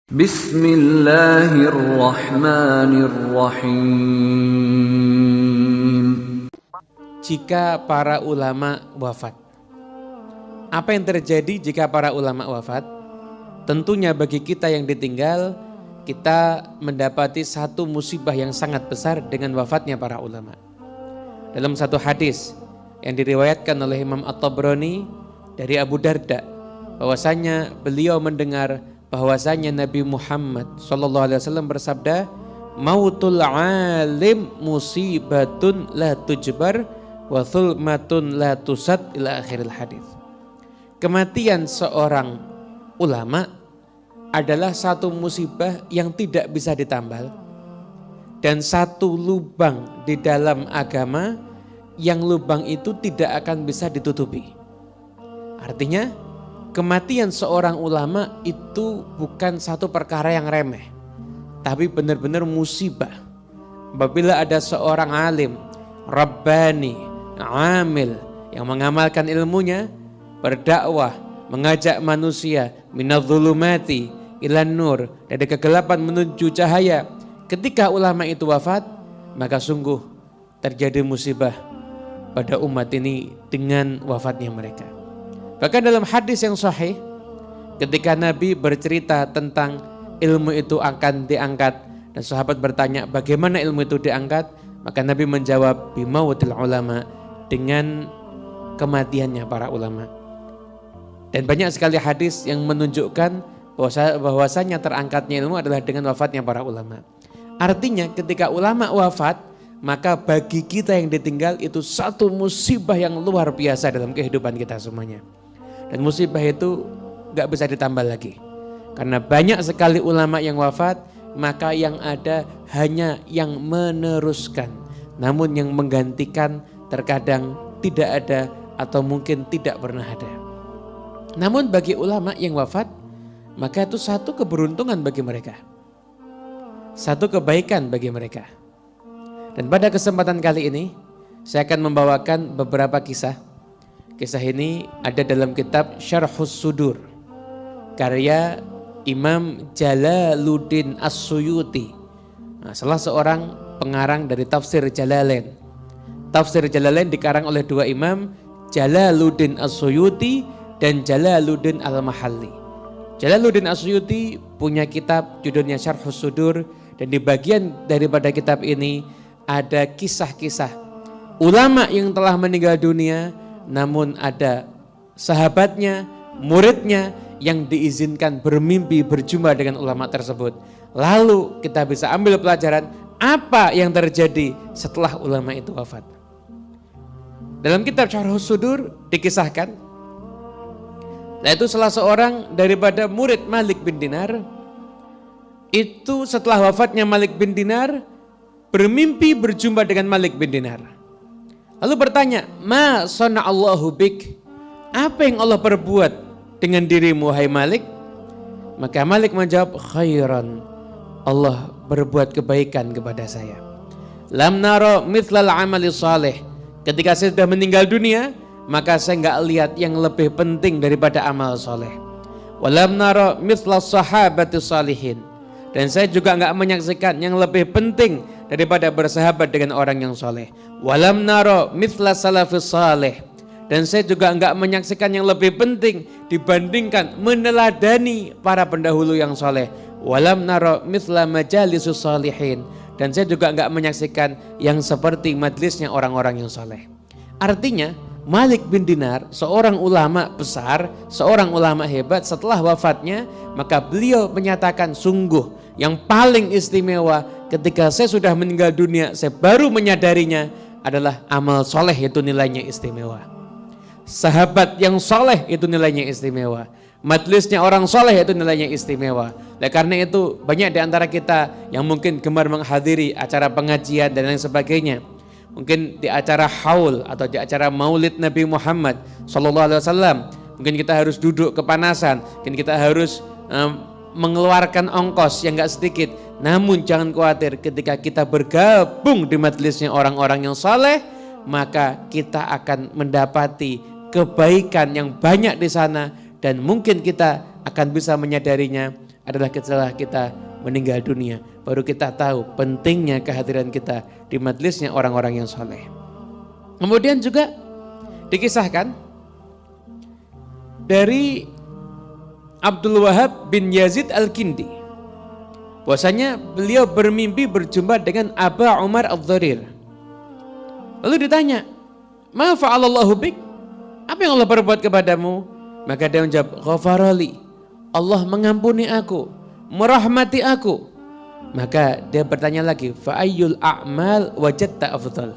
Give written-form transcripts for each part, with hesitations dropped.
Bismillahirrahmanirrahim. Jika para ulama wafat. Apa yang terjadi jika para ulama wafat? Tentunya bagi kita yang ditinggal, kita mendapati satu musibah yang sangat besar dengan wafatnya para ulama. Dalam satu hadis yang diriwayatkan oleh Imam At-Tabrani dari Abu Darda, bahwasanya beliau mendengar bahwasanya Nabi Muhammad SAW bersabda, "Mautul alim musibatun la tujbar wa thulmatun la tusad," ila akhiril hadis. Kematian seorang ulama adalah satu musibah yang tidak bisa ditambal dan satu lubang di dalam agama yang lubang itu tidak akan bisa ditutupi. Artinya kematian seorang ulama itu bukan satu perkara yang remeh, tapi benar-benar musibah. Apabila ada seorang alim, rabbani, amil yang mengamalkan ilmunya, berdakwah, mengajak manusia minadh-dhulumati ilan nur, dari kegelapan menuju cahaya. Ketika ulama itu wafat, maka sungguh terjadi musibah pada umat ini dengan wafatnya mereka. Bahkan dalam hadis yang sahih, ketika Nabi bercerita tentang ilmu itu akan diangkat dan sahabat bertanya bagaimana ilmu itu diangkat, maka Nabi menjawab bimautil ulama, dengan kematiannya para ulama. Dan banyak sekali hadis yang menunjukkan bahwasanya terangkatnya ilmu adalah dengan wafatnya para ulama. Artinya ketika ulama wafat, maka bagi kita yang ditinggal itu satu musibah yang luar biasa dalam kehidupan kita semuanya. Dan musibah itu gak bisa ditambah lagi. Karena banyak sekali ulama yang wafat, maka yang ada hanya yang meneruskan. Namun yang menggantikan terkadang tidak ada atau mungkin tidak pernah ada. Namun bagi ulama yang wafat, maka itu satu keberuntungan bagi mereka. Satu kebaikan bagi mereka. Dan pada kesempatan kali ini, saya akan membawakan beberapa kisah. Kisah ini ada dalam kitab Syarhus Sudur, karya Imam Jalaluddin As-Suyuti, salah seorang pengarang dari tafsir Jalalain. Tafsir Jalalain dikarang oleh dua imam, Jalaluddin As-Suyuti dan Jalaluddin Al-Mahalli. Jalaluddin As-Suyuti punya kitab judulnya Syarhus Sudur, dan di bagian daripada kitab ini ada kisah-kisah ulama yang telah meninggal dunia, namun ada sahabatnya, muridnya yang diizinkan bermimpi berjumpa dengan ulama tersebut. Lalu kita bisa ambil pelajaran apa yang terjadi setelah ulama itu wafat. Dalam kitab Syarhus Sudur dikisahkan, yaitu salah seorang daripada murid Malik bin Dinar, itu setelah wafatnya Malik bin Dinar bermimpi berjumpa dengan Malik bin Dinar. Lalu bertanya, "Ma sana'allahu bik?" Apa yang Allah perbuat dengan dirimu hai Malik? Maka Malik menjawab, "Khairan." Allah berbuat kebaikan kepada saya. "Lam nara mithlal amali salih." Ketika saya sudah meninggal dunia, maka saya enggak lihat yang lebih penting daripada amal soleh. "Walam nara mithlas sahabati salihin." Dan saya juga enggak menyaksikan yang lebih penting daripada bersahabat dengan orang yang soleh. "Walam nara mithlas salafis salih." Dan saya juga enggak menyaksikan yang lebih penting dibandingkan meneladani para pendahulu yang soleh. "Walam nara mithla majalisus salihin." Dan saya juga enggak menyaksikan yang seperti majlisnya orang-orang yang soleh. Artinya Malik bin Dinar, seorang ulama besar, seorang ulama hebat, setelah wafatnya maka beliau menyatakan, sungguh yang paling istimewa ketika saya sudah meninggal dunia, saya baru menyadarinya adalah amal soleh itu nilainya istimewa. Sahabat yang soleh itu nilainya istimewa. Majlisnya orang soleh itu nilainya istimewa. Oleh karena itu banyak di antara kita yang mungkin gemar menghadiri acara pengajian dan lain sebagainya. Mungkin di acara haul atau di acara maulid Nabi Muhammad SAW, mungkin kita harus duduk kepanasan, mungkin kita harus mengeluarkan ongkos yang gak sedikit. Namun jangan khawatir, ketika kita bergabung di majelisnya orang-orang yang saleh, maka kita akan mendapati kebaikan yang banyak di sana, dan mungkin kita akan bisa menyadarinya adalah setelah kita meninggal dunia. Baru kita tahu pentingnya kehadiran kita di majelisnya orang-orang yang soleh. Kemudian juga dikisahkan dari Abdul Wahab bin Yazid Al-Kindi, bahwasanya beliau bermimpi berjumpa dengan Aba Umar Al-Dharir. Lalu ditanya, "Ma fa'alallahu bik?" Apa yang Allah perbuat kepadamu? Maka dia menjawab, "Ghafarali." Allah mengampuni aku, merahmati aku. Maka dia bertanya lagi, "Fa ayyul a'mal wajadta afdal?"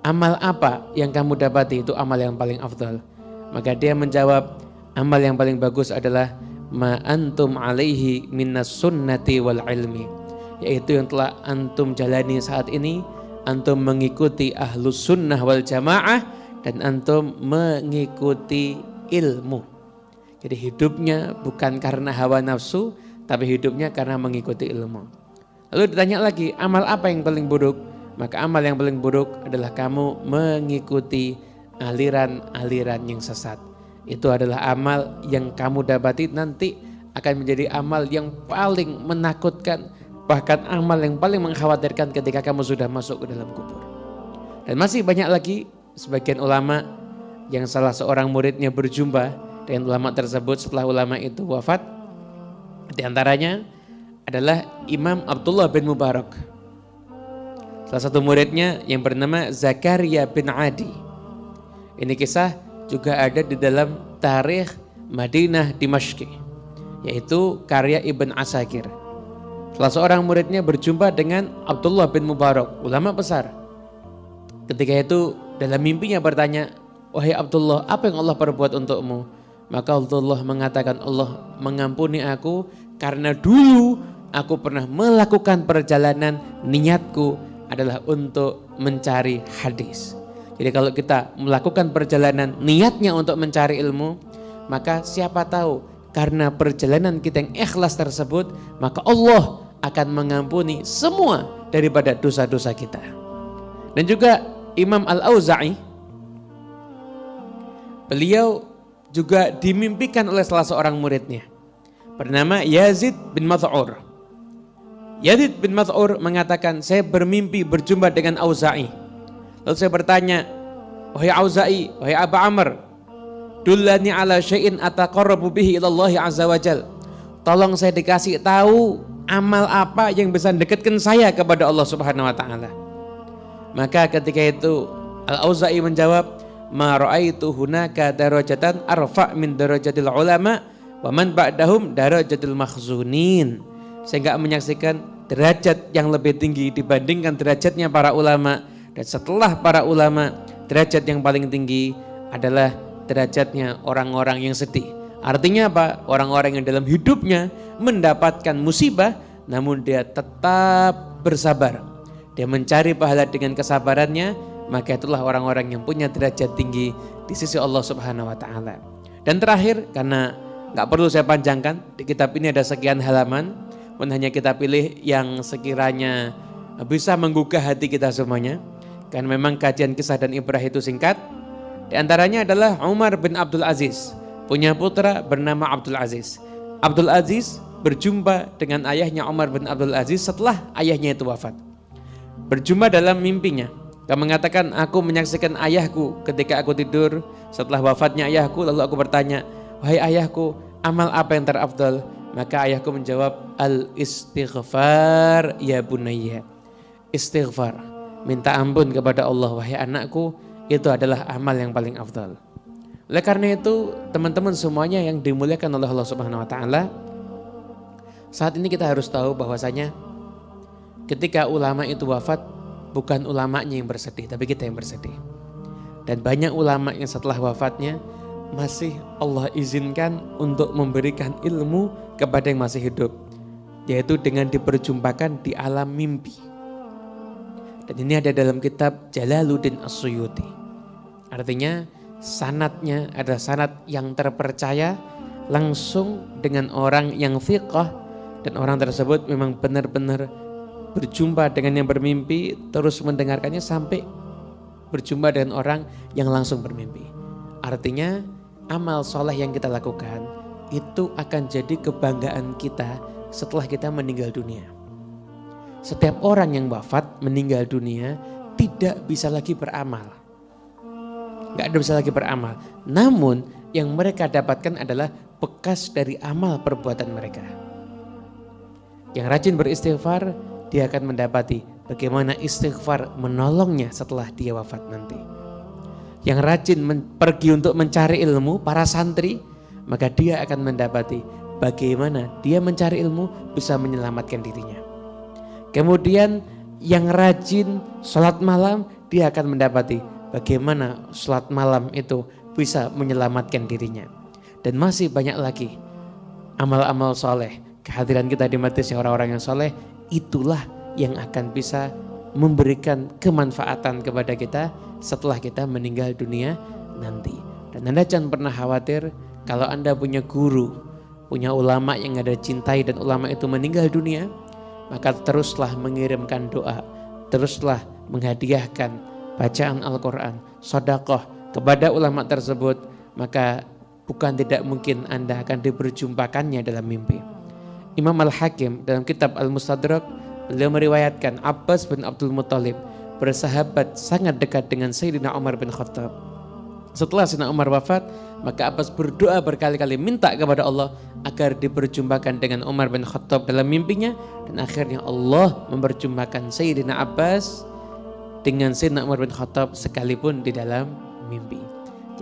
Amal apa yang kamu dapati itu amal yang paling afdal? Maka dia menjawab, amal yang paling bagus adalah ma antum alaihi minas sunnati wal ilmi, yaitu yang telah antum jalani saat ini. Antum mengikuti ahlus sunnah wal jamaah dan antum mengikuti ilmu. Jadi hidupnya bukan karena hawa nafsu, tapi hidupnya karena mengikuti ilmu. Lalu ditanya lagi, amal apa yang paling buruk? Maka amal yang paling buruk adalah kamu mengikuti aliran-aliran yang sesat. Itu adalah amal yang kamu dapati nanti akan menjadi amal yang paling menakutkan, bahkan amal yang paling mengkhawatirkan ketika kamu sudah masuk ke dalam kubur. Dan masih banyak lagi sebagian ulama yang salah seorang muridnya berjumpa dengan ulama tersebut setelah ulama itu wafat. Di antaranya adalah Imam Abdullah bin Mubarak. Salah satu muridnya yang bernama Zakaria bin Adi. Ini kisah juga ada di dalam Tarikh Madinah Dimashq, yaitu karya Ibn Asakir. Salah seorang muridnya berjumpa dengan Abdullah bin Mubarak, ulama besar. Ketika itu dalam mimpinya bertanya, "Wahai Abdullah, apa yang Allah perbuat untukmu?" Maka Abdullah mengatakan, "Allah mengampuni aku karena dulu aku pernah melakukan perjalanan, niatku adalah untuk mencari hadis." Jadi kalau kita melakukan perjalanan niatnya untuk mencari ilmu, maka siapa tahu karena perjalanan kita yang ikhlas tersebut, maka Allah akan mengampuni semua daripada dosa-dosa kita. Dan juga Imam Al-Auza'i, beliau juga dimimpikan oleh salah seorang muridnya bernama Yazid bin Math'ur. Yazid bin Math'ur mengatakan, saya bermimpi berjumpa dengan Auza'i. Lalu saya bertanya, wahai Auza'i, wahai Aba Amr, dullani ala syai'in ataqarrabu bihi ilallahi azza wa jal. Tolong saya dikasih tahu amal apa yang bisa dekatkan saya kepada Allah Subhanahu wa taala. Maka ketika itu Al-Auza'i menjawab, ma ra'aitu hunaka darajatan arfa' min darajatil ulama wa man ba'dahum darajatil makhzunin. Saya enggak menyaksikan derajat yang lebih tinggi dibandingkan derajatnya para ulama, dan setelah para ulama derajat yang paling tinggi adalah derajatnya orang-orang yang sedih. Artinya apa? Orang-orang yang dalam hidupnya mendapatkan musibah namun dia tetap bersabar. Dia mencari pahala dengan kesabarannya, maka itulah orang-orang yang punya derajat tinggi di sisi Allah Subhanahu wa taala. Dan terakhir, karena enggak perlu saya panjangkan, di kitab ini ada sekian halaman, pun hanya kita pilih yang sekiranya bisa menggugah hati kita semuanya. Karena memang kajian kisah dan ibrah itu singkat. Di antaranya adalah Umar bin Abdul Aziz, punya putra bernama Abdul Aziz. Abdul Aziz berjumpa dengan ayahnya Umar bin Abdul Aziz setelah ayahnya itu wafat. Berjumpa dalam mimpinya. Dia mengatakan, aku menyaksikan ayahku ketika aku tidur setelah wafatnya ayahku. Lalu aku bertanya, wahai ayahku, amal apa yang terafdal? Maka ayahku menjawab, al-istighfar ya bunayya. Istighfar, minta ampun kepada Allah, wahai anakku, itu adalah amal yang paling afdal. Oleh karena itu, teman-teman semuanya yang dimuliakan oleh Allah Subhanahu wa taala, saat ini kita harus tahu bahwasanya ketika ulama itu wafat, bukan ulamanya yang bersedih, tapi kita yang bersedih. Dan banyak ulama yang setelah wafatnya masih Allah izinkan untuk memberikan ilmu kepada yang masih hidup, yaitu dengan diperjumpakan di alam mimpi. Dan ini ada dalam kitab Jalaluddin As-Suyuti. Artinya sanadnya adalah sanad yang terpercaya langsung dengan orang yang thiqah, dan orang tersebut memang benar-benar berjumpa dengan yang bermimpi, terus mendengarkannya sampai berjumpa dengan orang yang langsung bermimpi. Artinya amal soleh yang kita lakukan itu akan jadi kebanggaan kita setelah kita meninggal dunia. Setiap orang yang wafat meninggal dunia tidak bisa lagi beramal. Gak ada bisa lagi beramal. Namun yang mereka dapatkan adalah bekas dari amal perbuatan mereka. Yang rajin beristighfar, dia akan mendapati bagaimana istighfar menolongnya setelah dia wafat nanti. Yang rajin pergi untuk mencari ilmu, para santri, maka dia akan mendapati bagaimana dia mencari ilmu bisa menyelamatkan dirinya. Kemudian yang rajin sholat malam, dia akan mendapati bagaimana sholat malam itu bisa menyelamatkan dirinya. Dan masih banyak lagi amal-amal soleh. Kehadiran kita di majelis orang-orang yang soleh, itulah yang akan bisa memberikan kemanfaatan kepada kita setelah kita meninggal dunia nanti. Dan Anda jangan pernah khawatir kalau Anda punya guru, punya ulama yang Anda cintai dan ulama itu meninggal dunia, maka teruslah mengirimkan doa, teruslah menghadiahkan bacaan Al-Quran, sedekah kepada ulama tersebut, maka bukan tidak mungkin Anda akan diperjumpakannya dalam mimpi. Imam Al-Hakim dalam kitab Al-Mustadrak, beliau meriwayatkan Abbas bin Abdul Muttalib bersahabat sangat dekat dengan Sayyidina Umar bin Khattab. Setelah Sayyidina Umar wafat, maka Abbas berdoa berkali-kali minta kepada Allah agar diperjumpakan dengan Umar bin Khattab dalam mimpinya, dan akhirnya Allah memperjumpakan Sayyidina Abbas dengan Sayyidina Umar bin Khattab sekalipun di dalam mimpi.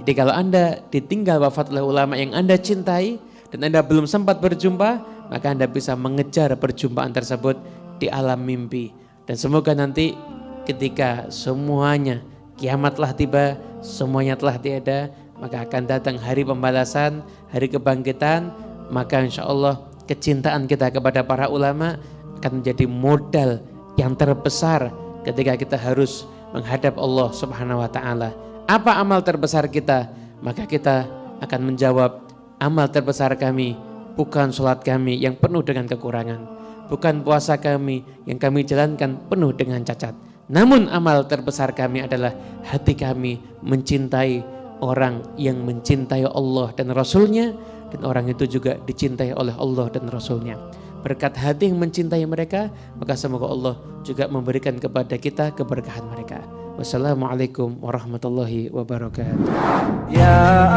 Jadi kalau Anda ditinggal wafat oleh ulama yang Anda cintai dan Anda belum sempat berjumpa, maka Anda bisa mengejar perjumpaan tersebut di alam mimpi. Dan semoga nanti ketika semuanya kiamatlah tiba, semuanya telah tiada, maka akan datang hari pembalasan, hari kebangkitan, maka insya Allah kecintaan kita kepada para ulama akan menjadi modal yang terbesar ketika kita harus menghadap Allah Subhanahu wa taala. Apa amal terbesar kita? Maka kita akan menjawab, amal terbesar kami bukan sholat kami yang penuh dengan kekurangan, bukan puasa kami yang kami jalankan penuh dengan cacat. Namun amal terbesar kami adalah hati kami mencintai orang yang mencintai Allah dan Rasulnya, dan orang itu juga dicintai oleh Allah dan Rasulnya. Berkat hati yang mencintai mereka, maka semoga Allah juga memberikan kepada kita keberkahan mereka. Wassalamualaikum warahmatullahi wabarakatuh. Ya